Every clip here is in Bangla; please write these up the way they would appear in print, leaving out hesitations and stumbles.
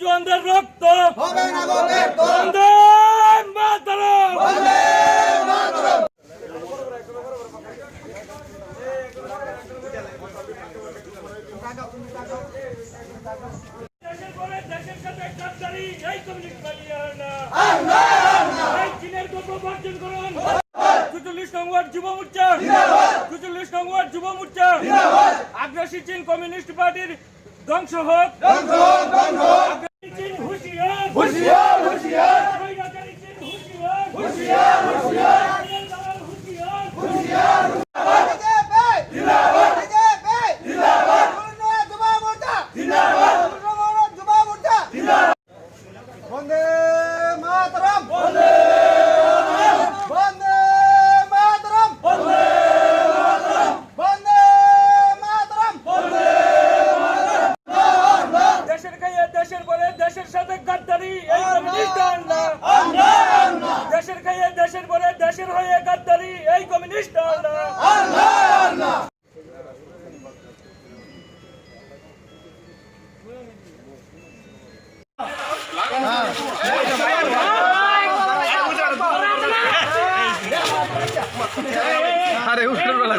জওয়ানদের রক্ত হবে না ব্যর্থ। বন্দে মাতরম, বন্দে মাতরম। দেশের সাথে গাদ্দারি এই কমিউনিস্ট পালিয়ে না। এই চীনের গল্প বর্জন করুন। ৪৪ নং ওয়ার্ড যুব মোর্চা, ৪৪ নং ওয়ার্ড যুব মোর্চা, আগ্রাসী চীন কমিউনিস্ট পার্টির ধ্বংস হোক। চীন হুঁশিয়ার, হুঁশিয়ার, হুঁশিয়ার। স্বৈরাচারী চীন হুঁশিয়ার, হুঁশিয়ার, হুঁশিয়ার। হুঁশিয়ার, হুঁশিয়ার। বন্দে মাতরম, বন্দে বন্দে মাতরম, বন্দে মাতরম, বন্দে মাতরম, বন্দে মাতরম। দেশের খাইয়ে দেশের পরে দেশের সাথে গাদ্দারি এই কমিউনিস্ট আন্না। দেশের খাইয়ে দেশের পরে দেশের হয়ে গাদ্দারি এই কমিউনিস্ট আন্না। আরে উত্তর বেলা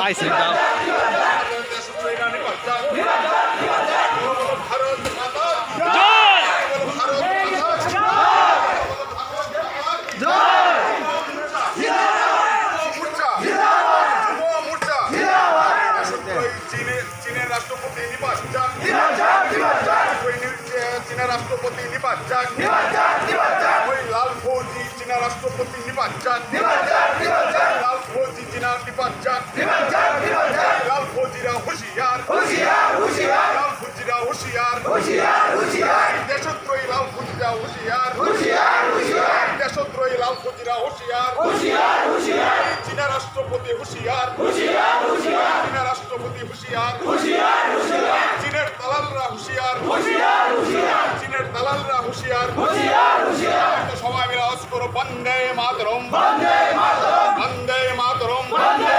আইসে দাও চীনের রাষ্ট্রপতি নির্বাচন, চীনের রাষ্ট্রপতি নির্বাচন, ওই লাল ফৌজি চীনের রাষ্ট্রপতি নির্বাচন, লাল ফৌজি চীনের নির্বাচন, লাল ফৌজিরা হুঁশিয়ার, লাল ফৌজিরা হুঁশিয়ার, দেশদ্রোহী লাল ফৌজিরা হুঁশিয়ার, দেশদ্রোহী লাল ফৌজিরা হুঁশিয়ার, চীনের রাষ্ট্রপতি হুঁশিয়ার, চীনের রাষ্ট্রপতি হুঁশিয়ার, চীনের দালালরা হুঁশিয়ার, চীনের দালালরা হুঁশিয়ার। সবাই মিলে আওয়াজ করো বন্দে মাতরম, বন্দে মাতরম, বন্দে মাতরম, বন্দে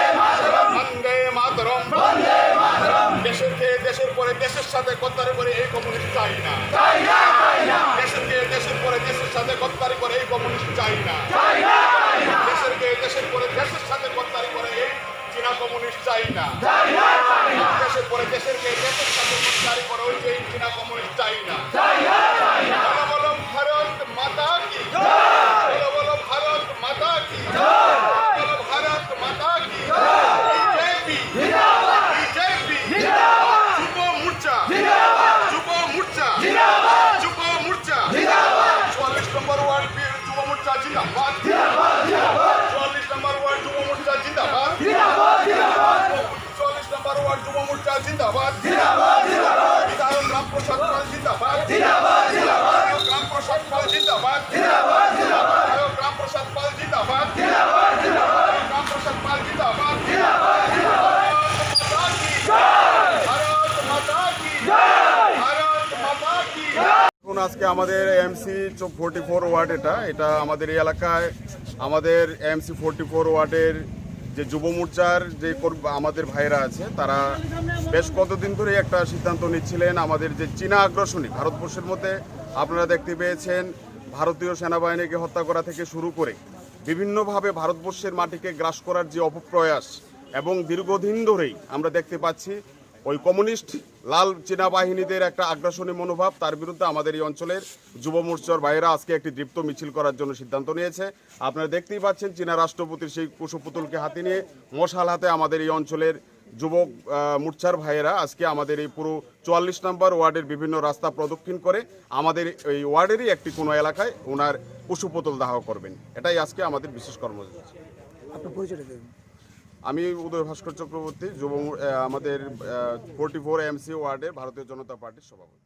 মাতরম। দেশের খেয়ে দেশের পরে দেশের সাথে গদ্দারি করে এই কমিউনিস্ট চাই না। দেশের খেয়ে দেশের পরে দেশের সাথে গদ্দারি করে এই কমিউনিস্ট চাই না। দেশের খেয়ে দেশের পরে দেশের সাথে গদ্দারি করে এই চীনা কমিউনিস্ট চাই না। দেশের পরে দেশের খেয়ে দেশের সাথে গদ্দারি করে ওই যে চীনা কমিউনিস্ট চাই না। বলো ভারত মাতা কি, বলো ভারত মাতা কি, বলো ভারত মাতা কি। বিজেপি, বিজেপি, যুব মোর্চা, যুব মোর্চা, যুব মোর্চা, 44 নম্বর ওয়ার্ড যুব মোর্চা জিন্দাবাদ, 44 নম্বর ওয়ার্ড যুব মোর্চা জিন্দাবাদ, 44 নম্বর ওয়ার্ড যুব মোর্চা জিন্দাবাদ, বিধায়ক রামপ্রসাদ পাল জিন্দাবাদ, বিধায়ক রামপ্রসাদ পাল জিন্দাবাদ, বিধায়ক রামপ্রসাদ পাল জিন্দাবাদ, বিধায়ক রামপ্রসাদ পাল জিন্দাবাদ। এখন আজকে আমাদের এমসি 44 ওয়ার্ড, এটা আমাদের এই এলাকায় আমাদের এমসি 44 ওয়ার্ডের যে যুব মোর্চার যে আমাদের ভাইরা আছে তারা বেশ কতদিন ধরে একটা সিদ্ধান্ত নিচ্ছিলেন আমাদের যে চীনা আগ্রাসনী ভারতবর্ষের মধ্যে আপনারা দেখতে পেয়েছেন ভারতীয় সেনাবাহিনীকে হত্যা করা থেকে শুরু করে বিভিন্নভাবে ভারতবর্ষের মাটিকে গ্রাস করার যে অপপ্রয়াস এবং দীর্ঘদিন ধরেই আমরা দেখতে পাচ্ছি ওই কমিউনিস্ট লাল চীনা বাহিনীদের একটা আগ্রাসনী মনোভাব, তার বিরুদ্ধে আমাদের এই অঞ্চলের যুব মোর্চার ভাইয়েরা আজকে একটি দীপ্ত মিছিল করার জন্য সিদ্ধান্ত নিয়েছে। আপনারা দেখতেই পাচ্ছেন চীনা রাষ্ট্রপতির সেই কুশপুতুলকে হাতে নিয়ে মশাল হাতে আমাদের এই অঞ্চলের যুবক মোর্চার ভাইয়েরা আজকে আমাদের এই পুরো 44 নম্বর ওয়ার্ডের বিভিন্ন রাস্তা প্রদক্ষিণ করে আমাদের এই ওয়ার্ডেরই একটি কোনো এলাকায় ওনার কুশপুতুল দাহ করবেন। এটাই আজকে আমাদের বিশেষ কর্মসূচি। আপনার পরিচয়টা দেবেন। আমি উদয় ভাস্কর চক্রবর্তী, আমাদের 44 এমসি ওয়ার্ডের ভারতীয় জনতা পার্টির সভাপতি।